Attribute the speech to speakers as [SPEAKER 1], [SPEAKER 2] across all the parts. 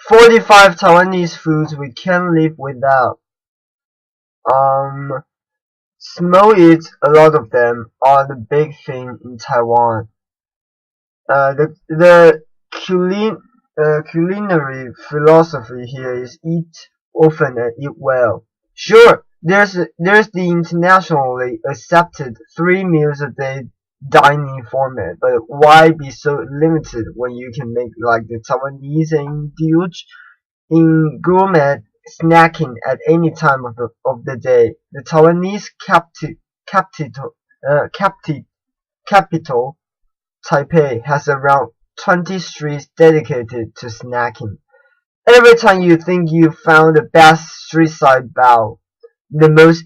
[SPEAKER 1] 45 Taiwanese foods we can't live without. Small eats, a lot of them, are the big thing in Taiwan. The culinary philosophy here is eat often and eat well. Sure, there's the internationally accepted 3 meals a day dining format, but why be so limited when you can make like the Taiwanese and indulge in gourmet snacking at any time of the day? The Taiwanese capital Taipei has around 20 streets dedicated to snacking. Every time you think you found the best street-side bao, the most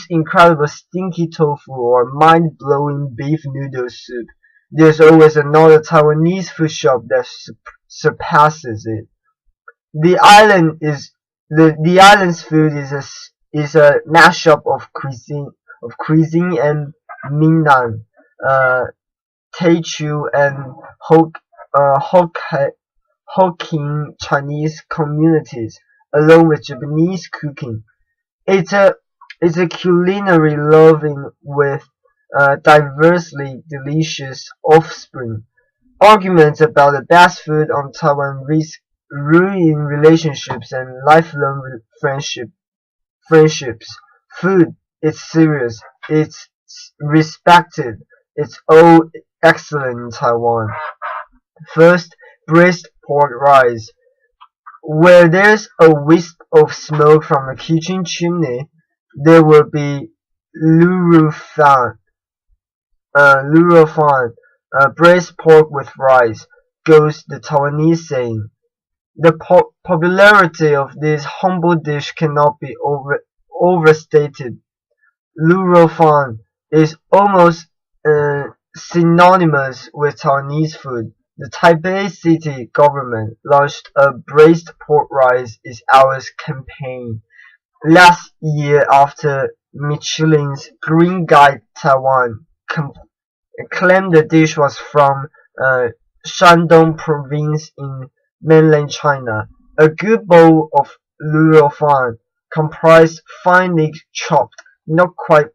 [SPEAKER 1] incredible stinky tofu or mind-blowing beef noodle soup, there's always another Taiwanese food shop that surpasses it. The island's food is a mashup of cuisine and Minnan, Teochew and Hokkien Chinese communities, along with Japanese cooking. It's a culinary loving with diversely delicious offspring. Arguments about the best food on Taiwan risk ruining relationships and lifelong friendships. Food is serious. It's respected. It's all excellent in Taiwan. First, braised pork rice. Where there's a wisp of smoke from the kitchen chimney, there will be lurufan, braised pork with rice, goes the Taiwanese saying. The popularity of this humble dish cannot be overstated. Lurofan is almost synonymous with Taiwanese food. The Taipei city government launched a braised pork rice is ours campaign last year after Michelin's Green Guide Taiwan claimed the dish was from Shandong province in mainland China. A good bowl of lurofan comprised finely chopped, not quite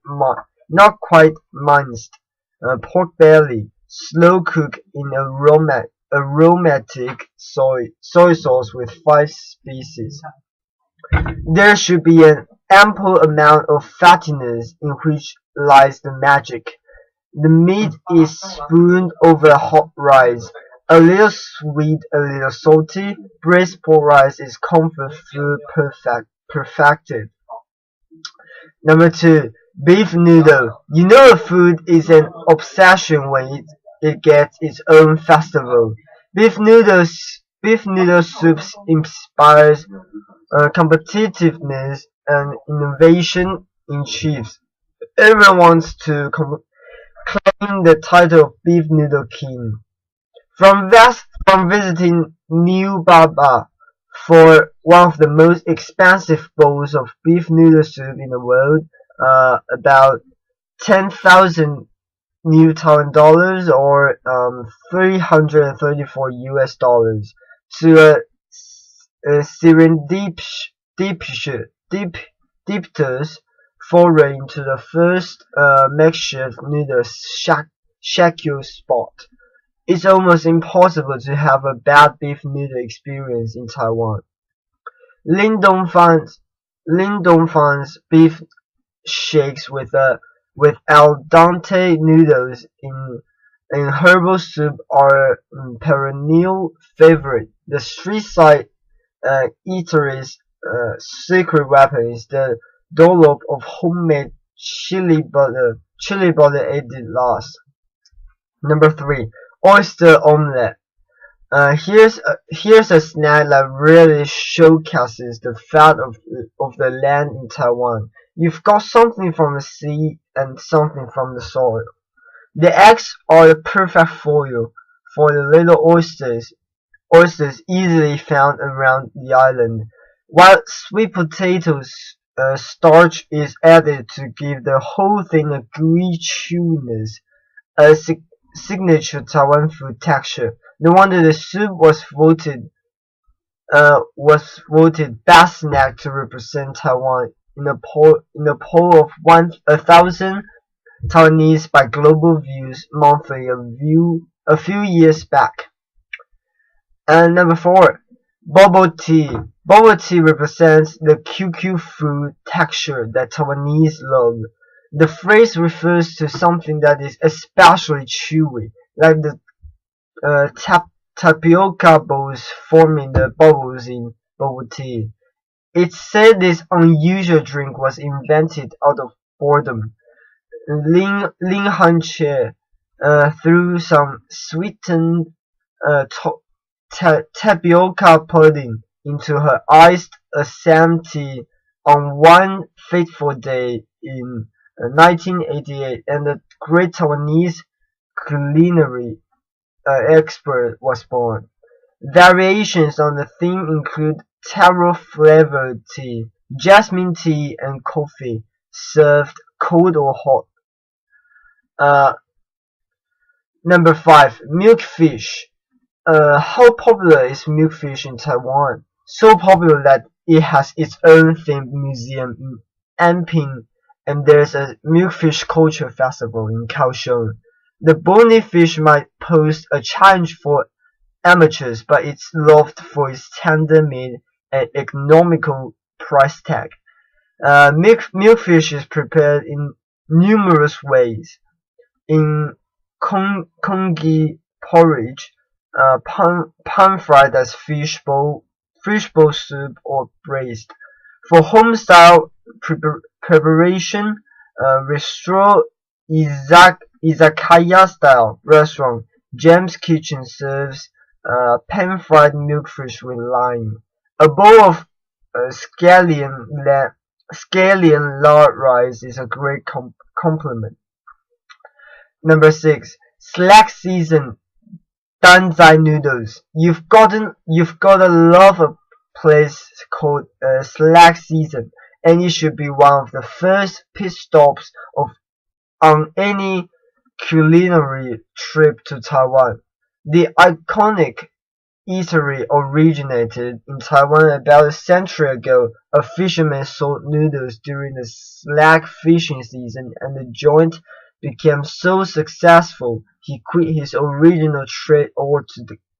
[SPEAKER 1] minced, pork belly, slow cooked in aromatic soy sauce with 5 species. There should be an ample amount of fattiness in which lies the magic. The meat is spooned over hot rice. A little sweet, a little salty. Braised pork rice is comfort food perfected. Number 2. Beef noodle. You know a food is an obsession when it gets its own festival. Beef noodle soups inspires competitiveness and innovation in chiefs. Everyone wants to claim the title of beef noodle king. From visiting New Baba for one of the most expensive bowls of beef noodle soup in the world, about 10,000 New Taiwan dollars or 334 US dollars, to a serendipitous foray into the first makeshift noodle shaku spot. It's almost impossible to have a bad beef noodle experience in Taiwan. Lindongfan's beef shakes with al dente noodles in herbal soup are a perennial favorite. The street side eatery's secret weapon is the dollop of homemade chili butter added last. Number 3. Oyster omelette. Here's a snack that really showcases the fat of the land in Taiwan. You've got something from the sea and something from the soil. The eggs are the perfect foil for the little oysters easily found around the island, while sweet potatoes starch is added to give the whole thing a gooey chewiness, a signature Taiwan food texture. No wonder the soup was voted was voted best snack to represent Taiwan in a poll of 1,000 Taiwanese by Global Views Monthly a few years back. And number 4, bubble tea. Bubble tea represents the QQ fruit texture that Taiwanese love. The phrase refers to something that is especially chewy, like the tapioca balls forming the bubbles in bubble tea. It's said this unusual drink was invented out of boredom. Lin Hanche threw some sweetened tapioca pudding into her iced assam tea on one fateful day in 1988, and the great Taiwanese culinary expert was born. Variations on the theme include taro-flavored tea, jasmine tea, and coffee, served cold or hot. Number 5, milkfish. How popular is milkfish in Taiwan? So popular that it has its own themed museum in Anping, and there's a milkfish culture festival in Kaohsiung. The bony fish might pose a challenge for amateurs, but it's loved for its tender meat and economical price tag. Milkfish is prepared in numerous ways. In congee porridge, pan-fried as fishbowl soup, or braised. For home-style preparation, restaurant izakaya-style restaurant Jam's Kitchen serves pan-fried milkfish with lime. A bowl of scallion lard rice is a great compliment. Number 6, slack season Danzai noodles. You've gotta love a place called Slack Season, and it should be one of the first pit stops on any culinary trip to Taiwan. The iconic eatery originated in Taiwan about a century ago. A fisherman sold noodles during the slack fishing season, and the joint became so successful he quit his original trade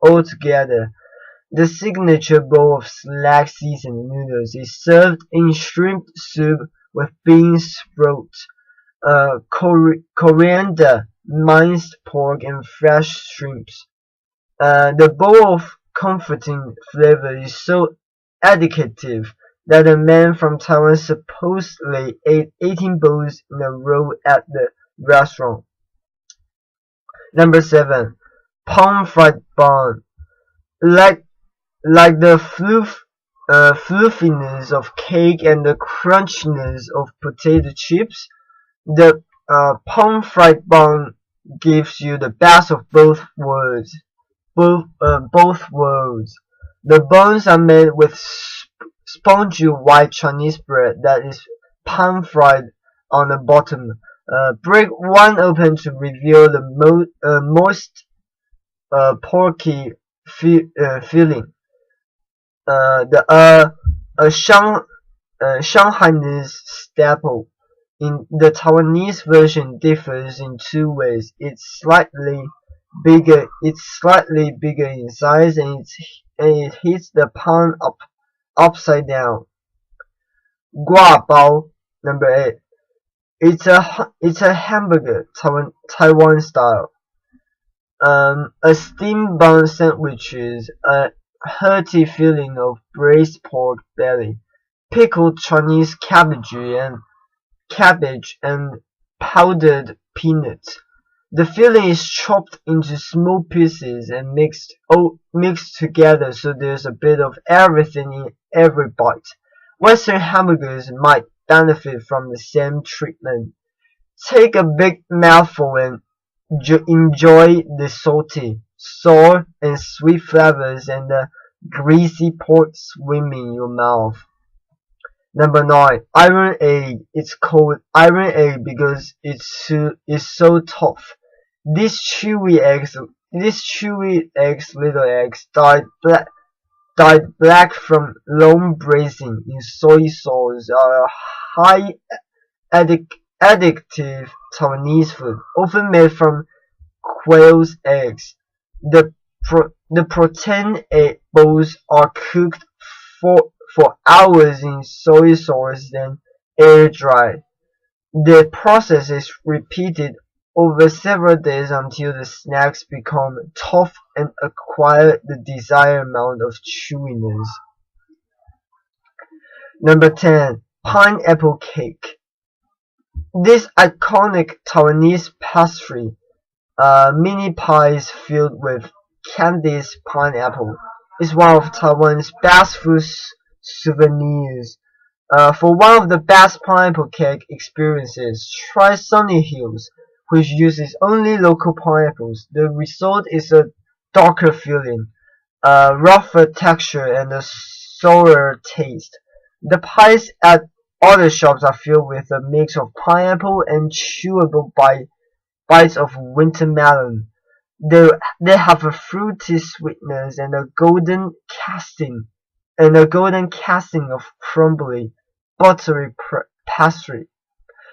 [SPEAKER 1] altogether. The signature bowl of slack season noodles is served in shrimp soup with bean sprouts, coriander, minced pork, and fresh shrimps. The bowl of comforting flavor is so addictive that a man from Taiwan supposedly ate 18 bowls in a row at the restaurant. Number 7, pan-fried bun. Like the fluffiness of cake and the crunchiness of potato chips, the pan-fried bun gives you the best of both worlds. The buns are made with spongy white Chinese bread that is pan-fried on the bottom. Break one open to reveal the moist porky filling. A Shanghainese staple. In the Taiwanese version differs in two ways. It's slightly bigger in size, and it hits the pan upside down. Guabao. Number 8. It's a hamburger, Taiwan style. A steamed bun sandwiches a hearty filling of braised pork belly, pickled Chinese cabbage and powdered peanuts. The filling is chopped into small pieces and mixed together, so there's a bit of everything in every bite. Western hamburgers might benefit from the same treatment. Take a big mouthful and enjoy the salty, sour, and sweet flavors and the greasy pork swimming in your mouth. Number 9, iron egg. It's called iron egg because it's so tough. These chewy eggs, little eggs, dyed dyed black from long braising in soy sauce, are a high addictive Taiwanese food, often made from quail's eggs. The protein balls are cooked for hours in soy sauce, then air dried. The process is repeated over several days until the snacks become tough and acquire the desired amount of chewiness. Number 10. Pineapple cake. This iconic Taiwanese pastry, mini pies filled with candied pineapple, is one of Taiwan's best food souvenirs. For one of the best pineapple cake experiences, try Sunny Hills, which uses only local pineapples. The result is a darker filling, rougher texture, and a sour taste. The pies at other shops are filled with a mix of pineapple and chewable bites of winter melon. They have a fruity sweetness and a golden casting of crumbly, buttery pastry.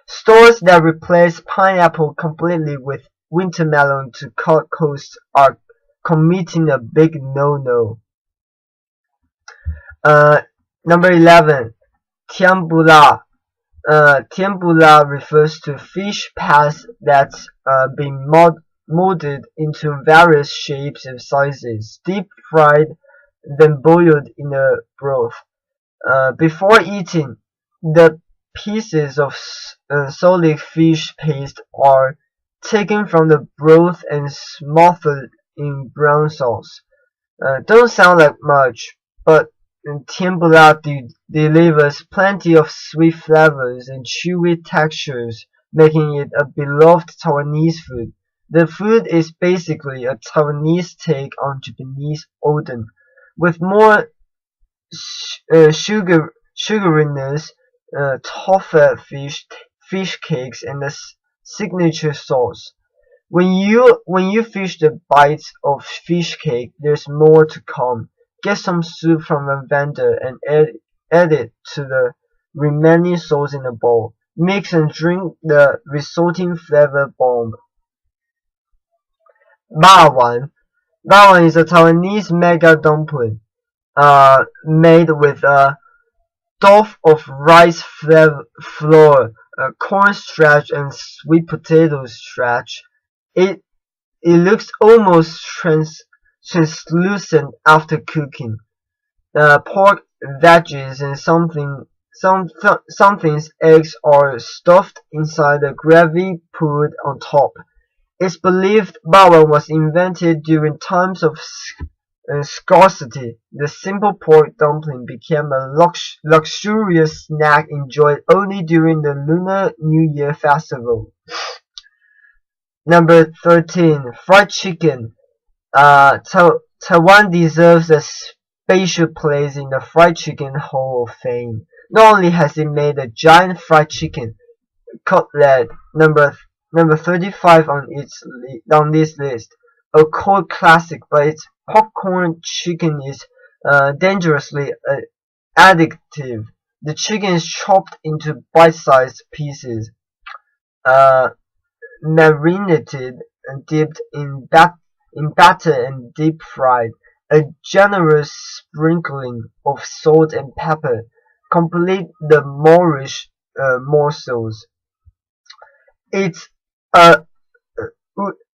[SPEAKER 1] Stores that replace pineapple completely with winter melon to cut costs are committing a big no-no. Number 11. Tiambula. Tiambula refers to fish paste that's been molded into various shapes and sizes, deep fried, then boiled in a broth. Before eating, the pieces of solid fish paste are taken from the broth and smothered in brown sauce. Don't sound like much, but tempura delivers plenty of sweet flavors and chewy textures, making it a beloved Taiwanese food. The food is basically a Taiwanese take on Japanese oden, with more sugariness, tougher fish cakes, and a signature sauce. When you finish the bites of fish cake, there's more to come. Get some soup from a vendor and add it to the remaining sauce in a bowl. Mix and drink the resulting flavor bomb. Bawang. Bawang is a Taiwanese mega dumpling, made with a dough of rice flour, corn starch, and sweet potato starch. It looks almost translucent after cooking. Pork, veggies, and something's eggs are stuffed inside the gravy poured on top. It's believed bawang was invented during times of scarcity. The simple pork dumpling became a luxurious snack enjoyed only during the Lunar New Year festival. Number 13. Fried chicken. Taiwan deserves a special place in the fried chicken Hall of Fame. Not only has it made a giant fried chicken cutlet, number 35 on this list, a cult classic, but its popcorn chicken is dangerously addictive. The chicken is chopped into bite-sized pieces, marinated and dipped in batter and deep fried. A generous sprinkling of salt and pepper complete the Moorish morsels. It's a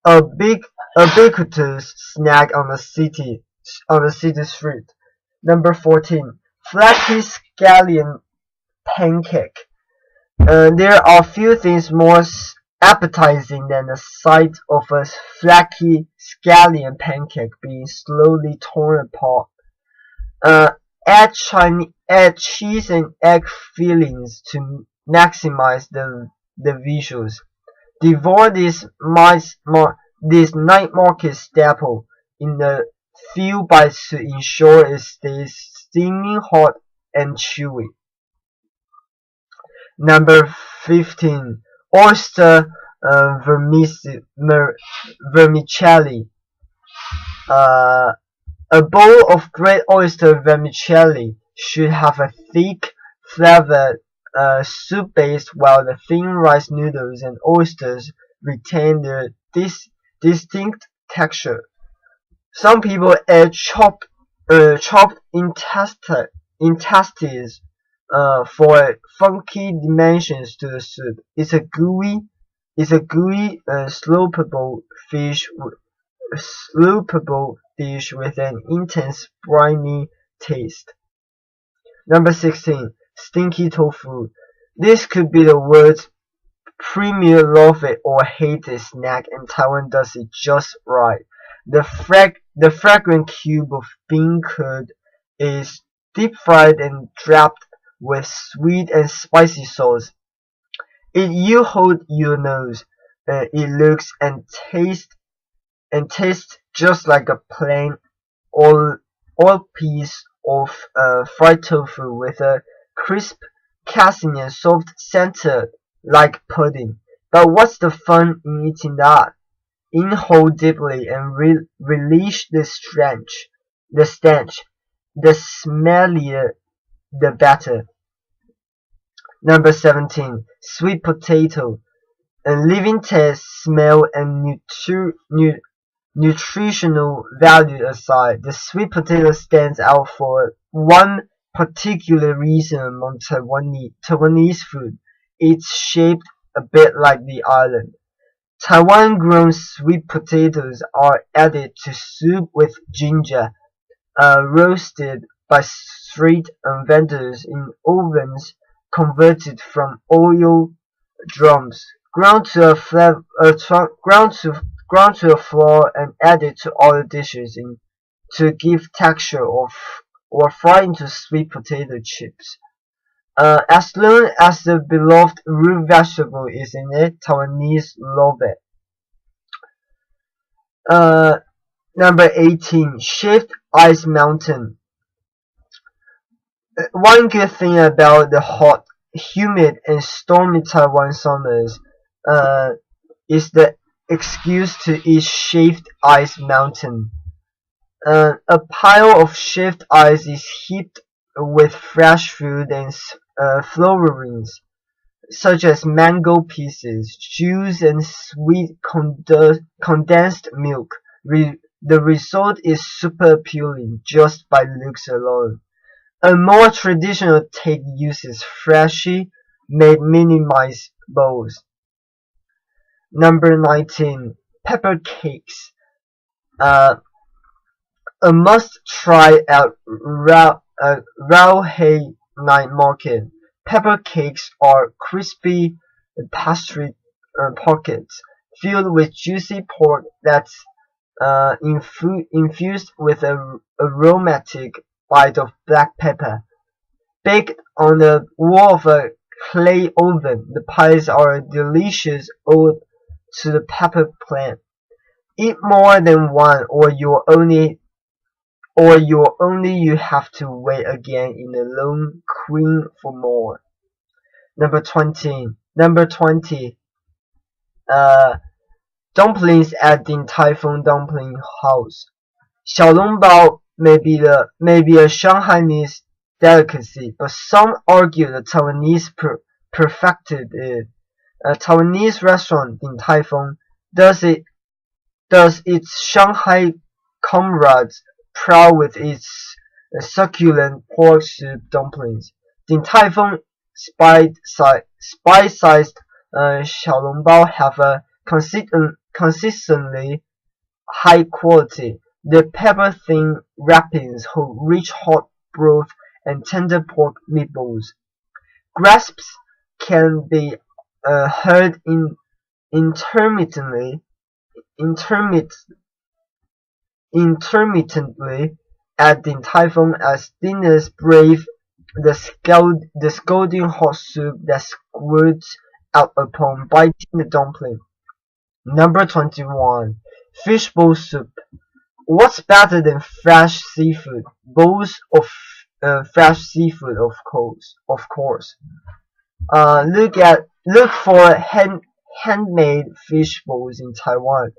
[SPEAKER 1] ubiquitous snack on the city street. Number 14. Flaky scallion pancake. There are few things more appetizing than the sight of a flaky scallion pancake being slowly torn apart. Add cheese and egg fillings to maximize the visuals. Devour this night market staple in a few bites to ensure it stays steaming hot and chewy. Number 15. Oyster vermicelli. A bowl of great oyster vermicelli should have a thick, flavored soup base, while the thin rice noodles and oysters retain their distinct texture. Some people add chopped intestines for funky dimensions to the soup. It's a gooey, sloopable dish with an intense briny taste. Number 16. Stinky tofu. This could be the world's premier love it or hate it snack, and Taiwan does it just right. The fragrant cube of bean curd is deep fried and draped with sweet and spicy sauce. You hold your nose. It looks and tastes just like a plain oil piece of fried tofu with a crisp casing and soft center like pudding. But what's the fun in eating that? Inhale deeply and release the stench. The smellier the better. Number 17. Sweet potato. A living taste, smell, and nutritional value aside, the sweet potato stands out for one particular reason among Taiwanese food. It's shaped a bit like the island. Taiwan-grown sweet potatoes are added to soup with ginger, roasted by street vendors in ovens converted from oil drums, ground to a flour and added to other dishes to give texture, or fried into sweet potato chips. As long as the beloved root vegetable is in it, Taiwanese love it. Number 18. Shaved Ice Mountain. One good thing about the hot, humid, and stormy Taiwan summers is the excuse to eat shaved ice mountain. A pile of shaved ice is heaped with fresh fruit and flavorings, such as mango pieces, juice, and sweet condensed milk. The result is super appealing just by looks alone. A more traditional take uses freshly made mini-mice bowls. Number 19. Pepper cakes. A must-try at Rauhei Night Market. Pepper cakes are crispy pastry pockets filled with juicy pork that's infused with an aromatic bite of black pepper. Baked on the wall of a clay oven, the pies are a delicious ode to the pepper plant. Eat more than one, or you have to wait again in a long queue for more. Number 20. Dumplings at Din Tai Fung Dumpling House. 小笼包 may be a Shanghainese delicacy, but some argue the Taiwanese perfected it. A Taiwanese restaurant in Tai Fung does its Shanghai comrades proud with its succulent pork soup dumplings. Din Tai Fung spice-sized 小笼包 have a consistently high quality. The pepper-thin wrappings hold rich hot broth and tender pork meatballs. Grasps can be heard intermittently at Din Tai Fung as diners brave the scalding hot soup that squirts out upon biting the dumpling. Number 21. Fishbowl soup. What's better than fresh seafood? Bowls of fresh seafood, of course. Look for handmade fish bowls in Taiwan.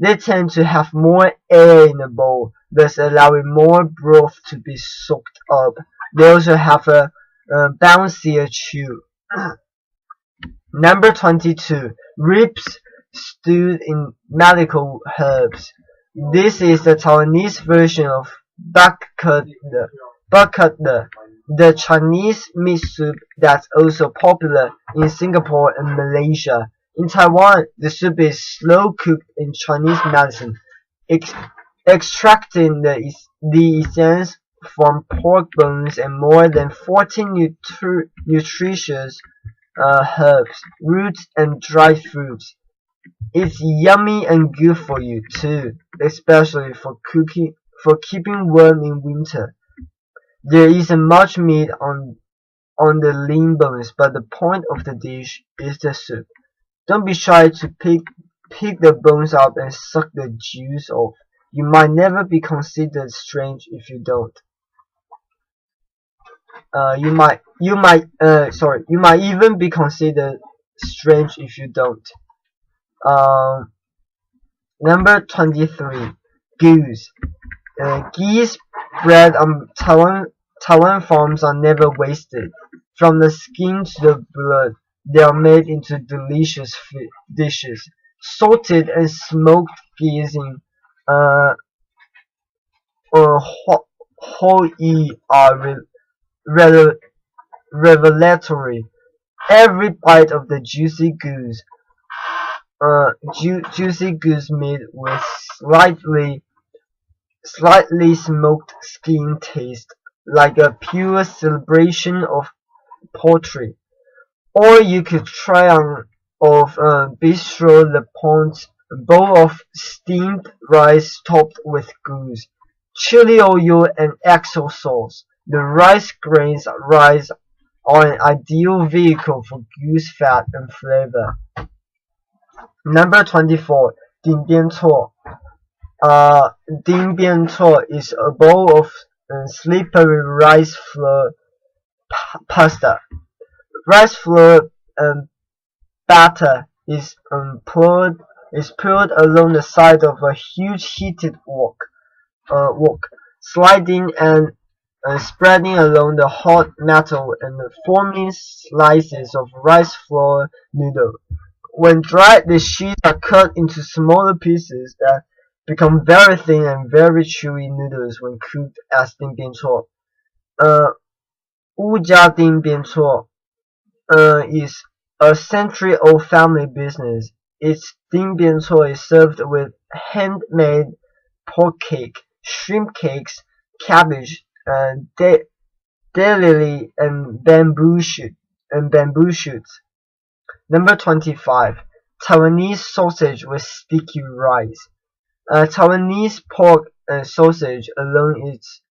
[SPEAKER 1] They tend to have more air in the bowl, thus allowing more broth to be soaked up. They also have a bouncier chew. Number 22. Ribs stewed in medical herbs. This is the Taiwanese version of baked, the Chinese meat soup that's also popular in Singapore and Malaysia. In Taiwan, the soup is slow cooked in Chinese medicine, extracting the essence from pork bones and more than 14 nutritious herbs, roots, and dried fruits. It's yummy and good for you too, especially for keeping warm in winter. There isn't much meat on the lean bones, but the point of the dish is the soup. Don't be shy to pick the bones up and suck the juice off. You might never be considered strange if you don't. You might even be considered strange if you don't. Number 23. Goose. Geese bred on Taiwan farms are never wasted. From the skin to the blood, they are made into delicious dishes. Salted and smoked geese in Hawaii are revelatory. Every bite of the juicy goose meat with slightly smoked skin tastes like a pure celebration of poultry. Or you could try on of Bistro Le Pont's bowl of steamed rice topped with goose, chili oil, and XO sauce. The rice grains are an ideal vehicle for goose fat and flavor. Number 24. Ding Bian Cuo. Ding Bian Cuo is a bowl of slippery rice flour pasta. Rice flour batter is poured along the side of a huge heated wok, sliding and spreading along the hot metal and forming slices of rice flour noodle. When dried, the sheets are cut into smaller pieces that become very thin and very chewy noodles when cooked as Ding Bian Cuo. Wujia Ding Bian Cuo is a century-old family business. Its Ding Bian Cuo is served with handmade pork cake, shrimp cakes, cabbage, daylily, and bamboo shoots. Number 25. Taiwanese sausage with sticky rice. Taiwanese pork sausage alone is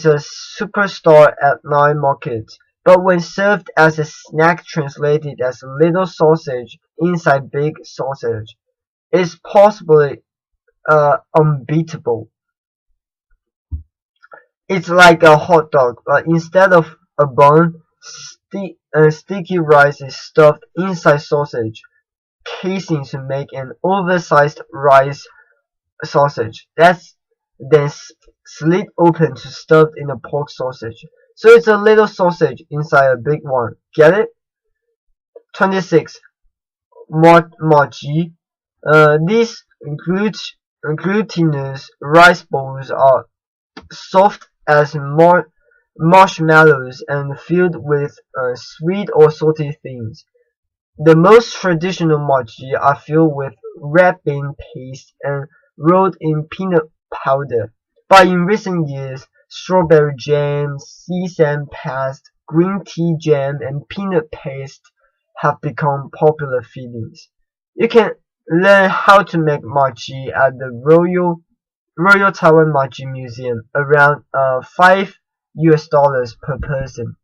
[SPEAKER 1] a superstar at night markets, but when served as a snack translated as little sausage inside big sausage, it's possibly unbeatable. It's like a hot dog, but instead of a bun, sticky rice is stuffed inside sausage casing to make an oversized rice sausage. That's then slit open to stuffed in a pork sausage. So it's a little sausage inside a big one. Get it? 26. Mochi. These glutinous rice balls are soft as marshmallows and filled with sweet or salty things. The most traditional mochi are filled with red bean paste and rolled in peanut powder. But in recent years, strawberry jam, sesame paste, green tea jam, and peanut paste have become popular fillings. You can learn how to make mochi at the Royal Taiwan Mochi Museum, around $5 per person.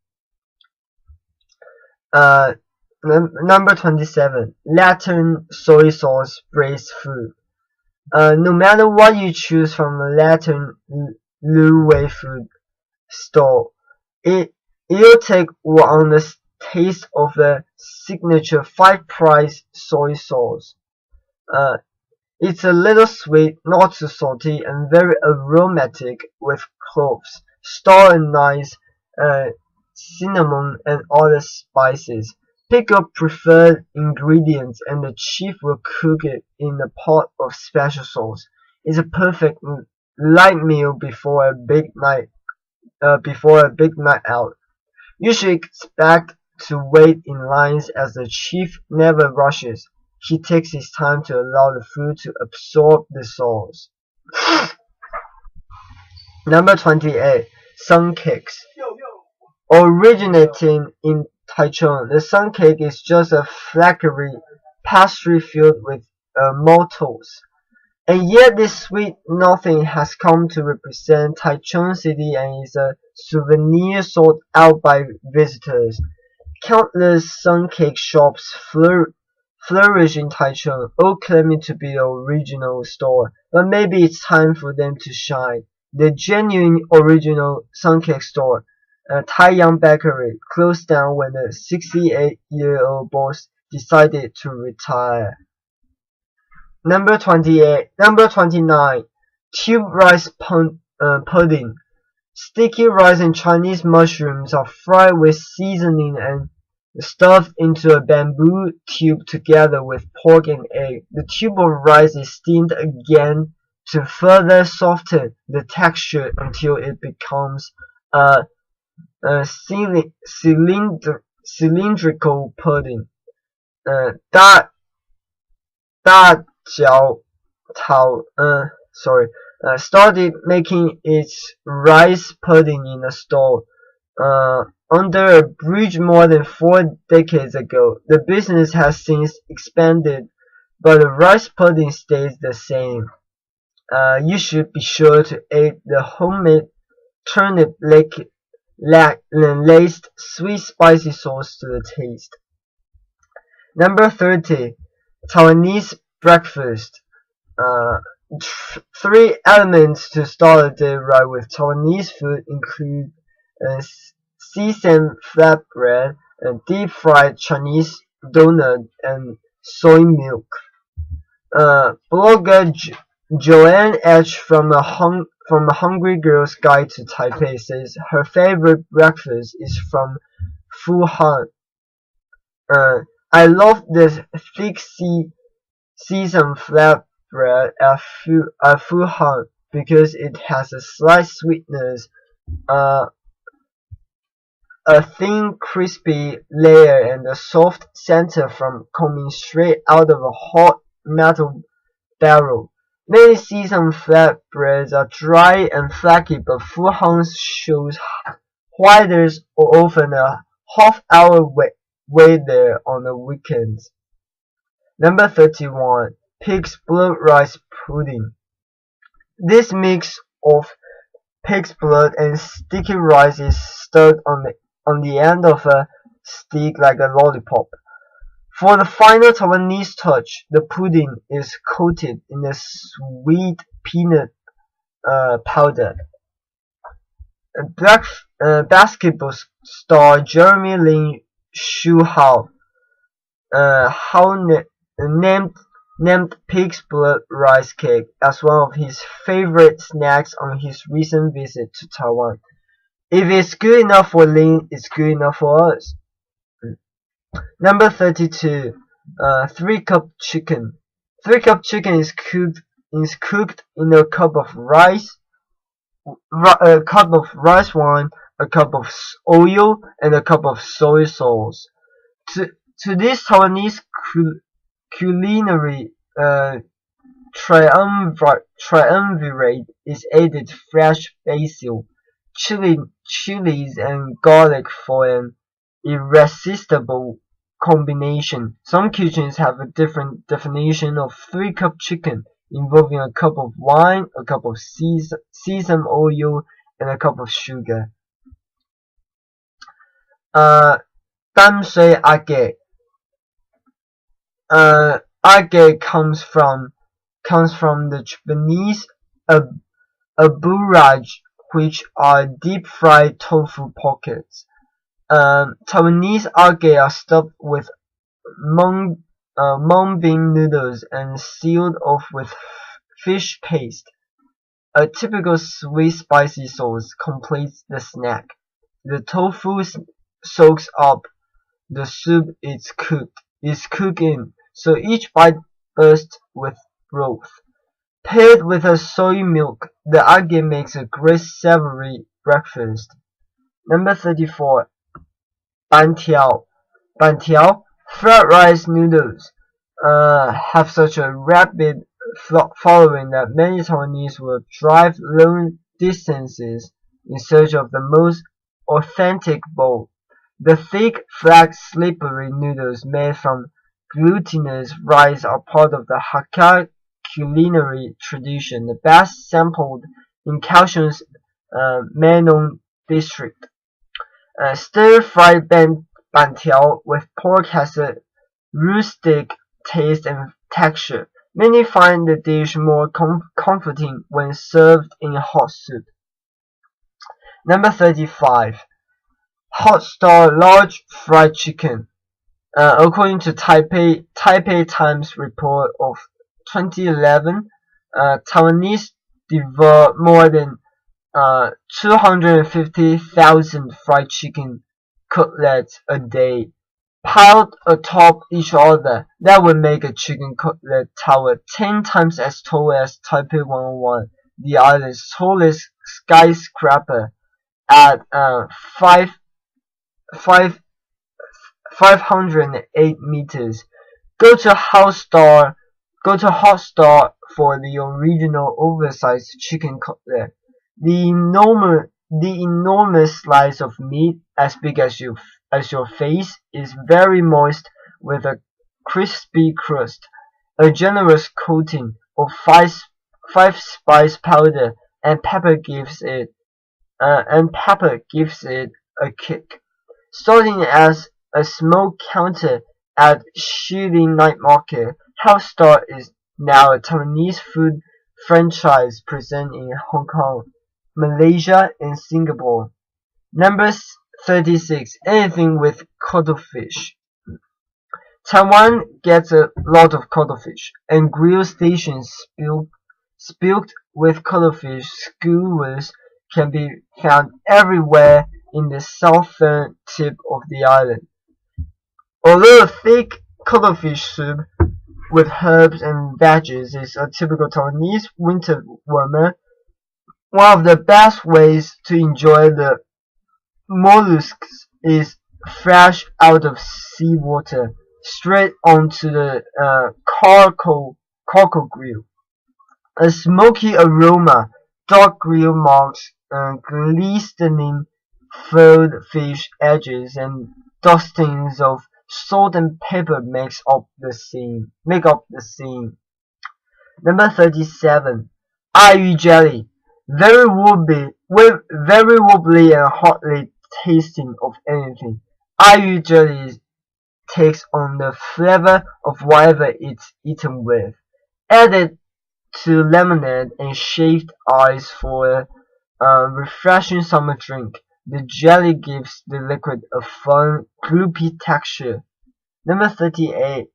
[SPEAKER 1] Number 27. Latin soy sauce braised food. No matter what you choose from a Latin Luwei food store, it'll take on the taste of the signature 5-price soy sauce. It's a little sweet, not too salty, and very aromatic with cloves, star anise, cinnamon, and other spices. Pick your preferred ingredients, and the chef will cook it in a pot of special sauce. It's a perfect light meal before a big night out. You should expect to wait in lines as the chef never rushes. He takes his time to allow the food to absorb the sauce. Number 28. Sun cakes. Originating in Taichung, the sun cake is just a flaky pastry filled with maltose. And yet this sweet nothing has come to represent Taichung City and is a souvenir sought out by visitors. Countless sun cake shops flourish in Taichung, all claiming to be the original store, but maybe it's time for them to shine. The genuine original sun cake store, Taiyang Bakery, closed down when the 68-year-old boss decided to retire. Number 29. Tube rice pudding. Sticky rice and Chinese mushrooms are fried with seasoning and stuffed into a bamboo tube together with pork and egg. The tube of rice is steamed again to further soften the texture until it becomes a cylindrical pudding. Started making its rice pudding in a stall under a bridge more than 4 decades ago. The business has since expanded, but the rice pudding stays the same. You should be sure to add the homemade turnip laced sweet spicy sauce to the taste. Number 30. Taiwanese breakfast. 3 elements to start a day right with Taiwanese food include sesame flatbread, deep-fried Chinese donut, and soy milk. Blogger Joanne H. from a Hungry Girl's Guide to Taipei says her favorite breakfast is from Fuhan. I love the thick sesame flatbread at Fuhan because it has a slight sweetness, a thin crispy layer, and a soft center from coming straight out of a hot metal barrel. Many sesame flatbreads are dry and flaky, but Fuhan's shows why there's often a half-hour wait there on the weekends. Number 31. Pig's blood rice pudding. This mix of pig's blood and sticky rice is stuck on the end of a stick like a lollipop. For the final Taiwanese touch, the pudding is coated in a sweet peanut powder. Basketball star Jeremy Lin Shu Hao named pig's blood rice cake as one of his favorite snacks on his recent visit to Taiwan. If it's good enough for Lin, it's good enough for us. Number 32. 3-cup chicken. 3-cup chicken is cooked in a cup of rice wine, a cup of oil, and a cup of soy sauce. To this Taiwanese culinary triumvirate is added fresh basil, chilies, and garlic for an irresistible combination. Some kitchens have a different definition of 3-cup chicken, involving a cup of wine, a cup of sesame oil, and a cup of sugar. 淡水 age. Age comes from the Japanese aburage, which are deep-fried tofu pockets. Taiwanese age are stuffed with mung bean noodles and sealed off with fish paste. A typical sweet spicy sauce completes the snack. The tofu soaks up the soup it's cooked in, so each bite bursts with broth. Paired with a soy milk, the agge makes a great savory breakfast. Number 34. Bantiao. Bantiao, fried rice noodles, have such a rabid following that many Taiwanese will drive long distances in search of the most authentic bowl. The thick, flat, slippery noodles made from glutinous rice are part of the Hakka culinary tradition, the best sampled in Kaohsiung's Menong district. Stir-fried bantiao with pork has a rustic taste and texture. Many find the dish more comforting when served in hot soup. Number 35. Hot Star Large Fried Chicken. According to Taipei Times report of 2011, Taiwanese devour more than 250,000 fried chicken cutlets a day, piled atop each other. That would make a chicken cutlet tower 10 times as tall as Taipei 101, the island's tallest skyscraper, at 508 meters. Go to Hot Star for the original oversized chicken cutlet. The enormous slice of meat, as big as your face, is very moist with a crispy crust. A generous coating of five spice powder and pepper gives it a kick. Starting as a small counter at Shilin Night Market, Hot Star is now a Taiwanese food franchise present in Hong Kong, Malaysia, and Singapore. Number 36. Anything with cuttlefish. Taiwan gets a lot of cuttlefish, and grill stations spilled with cuttlefish skewers can be found everywhere in the southern tip of the island. Although a thick cuttlefish soup with herbs and veggies is a typical Taiwanese winter warmer, one of the best ways to enjoy the mollusks is fresh out of seawater, straight onto the charcoal grill. A smoky aroma, dark grill marks, glistening filled fish edges, and dustings of salt and pepper make up the scene. Number 37. Ayu jelly. Very wobbly and hotly tasting of anything. Ayu jelly takes on the flavor of whatever it's eaten with. Added to lemonade and shaved ice for a refreshing summer drink. The jelly gives the liquid a fun, gloopy texture. Number 38.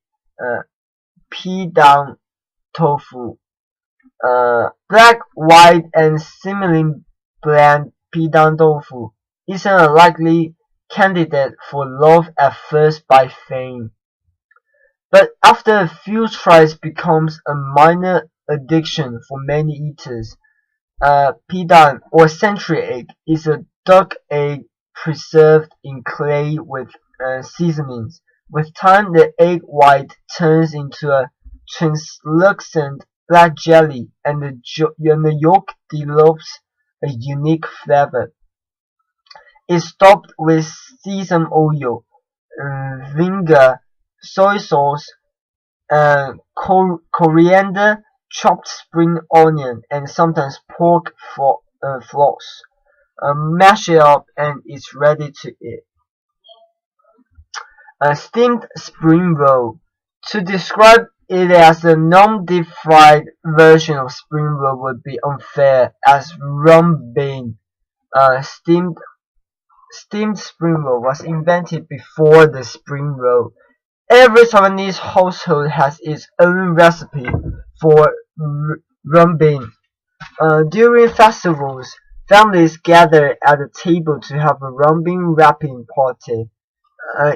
[SPEAKER 1] Pidang tofu. Black, white, and seemingly bland pidang tofu isn't a likely candidate for love at first by fame, but after a few tries becomes a minor addiction for many eaters. Pidang, or century egg, is a duck egg preserved in clay with seasonings. With time, the egg white turns into a translucent black jelly, and the yolk develops a unique flavor. It's topped with sesame oil, vinegar, soy sauce, coriander, chopped spring onion, and sometimes pork floss. Mash it up and it's ready to eat. A steamed spring roll. To describe it as a non-deep fried version of spring roll would be unfair, as rum bean. Steamed spring roll was invented before the spring roll. Every Taiwanese household has its own recipe for rumbin. During festivals, families gather at a table to have a rumbin wrapping party.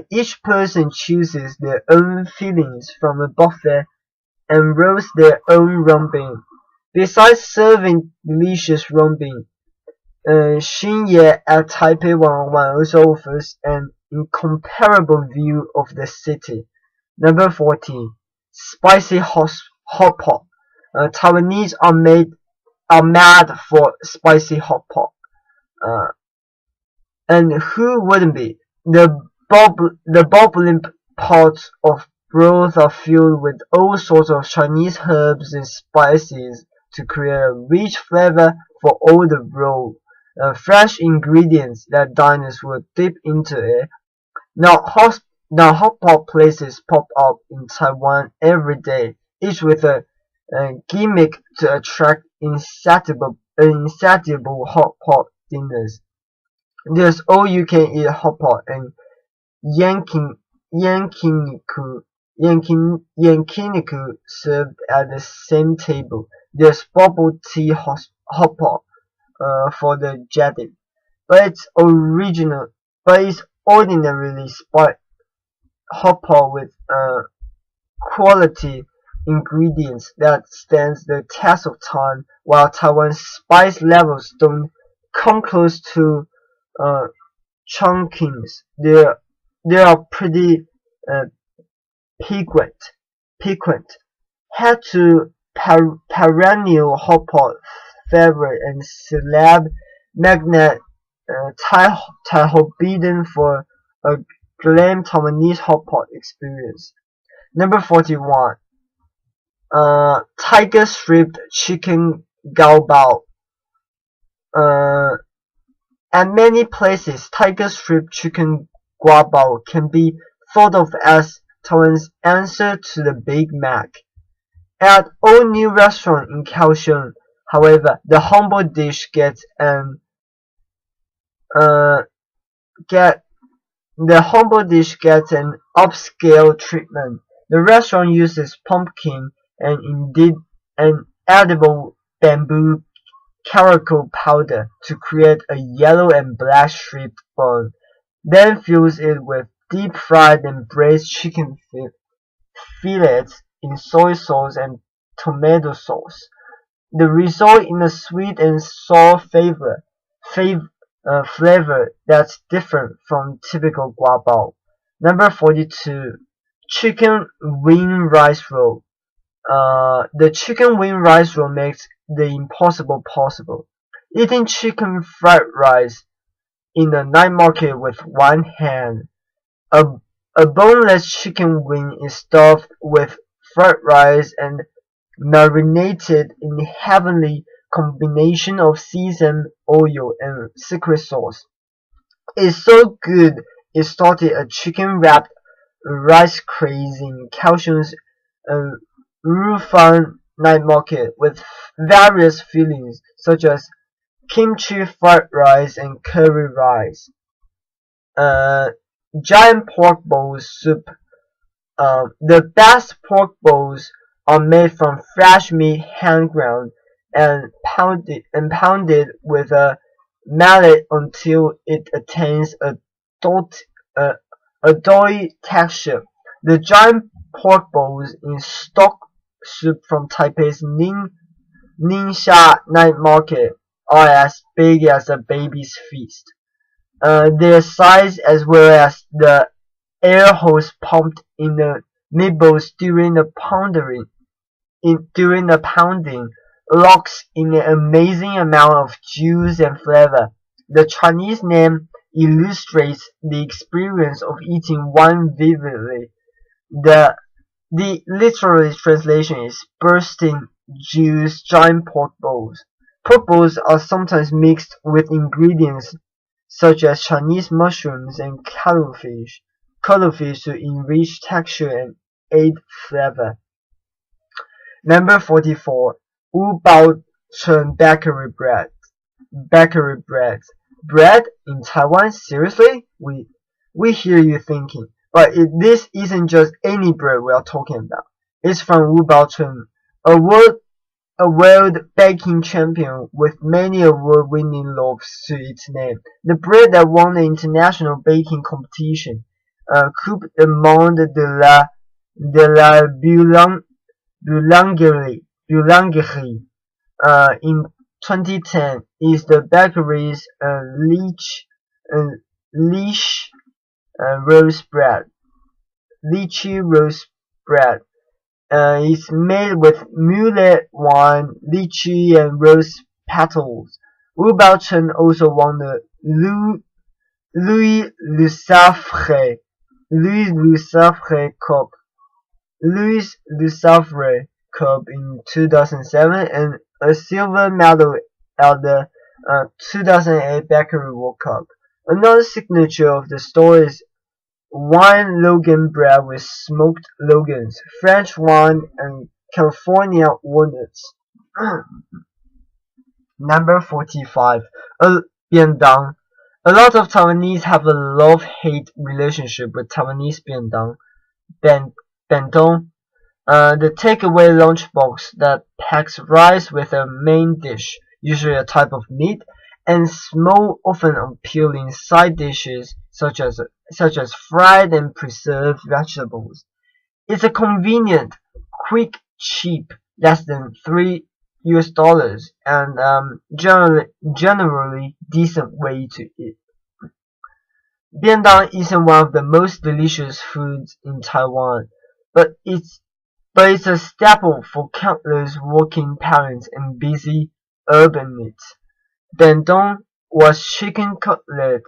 [SPEAKER 1] Each person chooses their own fillings from a buffet and roast their own rumbin. Besides serving delicious rumbin, Xinye at Taipei 101 also offers an incomparable view of the city. Number 14. Spicy hot pot. Taiwanese are mad for spicy hot pot. Uh, and who wouldn't be? The bubbling pots of broth are filled with all sorts of Chinese herbs and spices to create a rich flavor for all the raw, fresh ingredients that diners will dip into it. Now hot pot places pop up in Taiwan every day, each with a gimmick to attract insatiable hot pot dinners. There's all-you-can-eat hot pot and Yankiniku Yankiniku served at the same table. There's bubble tea hot pot for the jaded, but it's ordinarily hot pot with quality ingredients that stands the test of time. While Taiwan's spice levels don't come close to uh, Chongqing's, they are pretty uh, piquant. Piquant. Head to perennial hot pot favorite and celeb magnet Taihobiden for a glam Taiwanese hot pot experience. Number 41. Tiger stripped chicken gaobao. At many places, tiger stripped chicken guabao can be thought of as Taiwan's answer to the Big Mac. At all new restaurant in Kaohsiung, however, the humble dish gets an upscale treatment. The restaurant uses pumpkin and indeed an edible bamboo caracal powder to create a yellow and black striped bun, then fills it with deep fried and braised chicken fillets in soy sauce and tomato sauce. The result in a sweet and sour flavor that's different from typical guabao. Number 42. Chicken wing rice roll. The chicken wing rice roll makes the impossible possible. Eating chicken fried rice in a night market with one hand. A boneless chicken wing is stuffed with fried rice and marinated in a heavenly combination of seasoned oil and secret sauce. It's so good it started a chicken wrapped rice craze in Kaohsiung's Rufan night market with various fillings such as kimchi fried rice and curry rice. Giant pork bowl soup. The best pork bowls are made from fresh meat hand ground and pounded with a mallet until it attains a doughy texture. The giant pork bowls in stock soup from Taipei's Ningxia night market are as big as a baby's fist. Their size as well as the air hose pumped in the meatballs during the pounding locks in an amazing amount of juice and flavor. The Chinese name illustrates the experience of eating one vividly. The literal translation is bursting juice giant pork bowls. Pork bowls are sometimes mixed with ingredients such as Chinese mushrooms and cuttlefish to enrich texture and aid flavor. Number 44. Wu Bao Chen bakery bread. Bread in Taiwan? Seriously? We hear you thinking. But this isn't just any bread we are talking about. It's from 5,11, a world baking champion with many award-winning loaves to its name. The bread that won the international baking competition, Coupe du Monde de la Boulangerie, in 2010, is the bakery's Lychee roast bread. Lychee roast bread is made with mulled wine, lychee, and rose petals. 5,11 also won the Louis Lusafre Cup in 2007 and a silver medal at the 2008 Bakery World Cup. Another signature of the store is wine Logan bread with smoked Logans, French wine, and California walnuts. Number 45. Biandang. A lot of Taiwanese have a love-hate relationship with Taiwanese biandang, bentong, the takeaway lunchbox that packs rice with a main dish, usually a type of meat, and small, often appealing side dishes such as fried and preserved vegetables. It's a convenient, quick, cheap, less than $3, and generally decent way to eat. Biandang isn't one of the most delicious foods in Taiwan, but it's a staple for countless working parents and busy urbanites. Bentong with chicken cutlet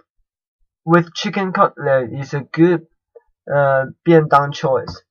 [SPEAKER 1] is a good biandang choice.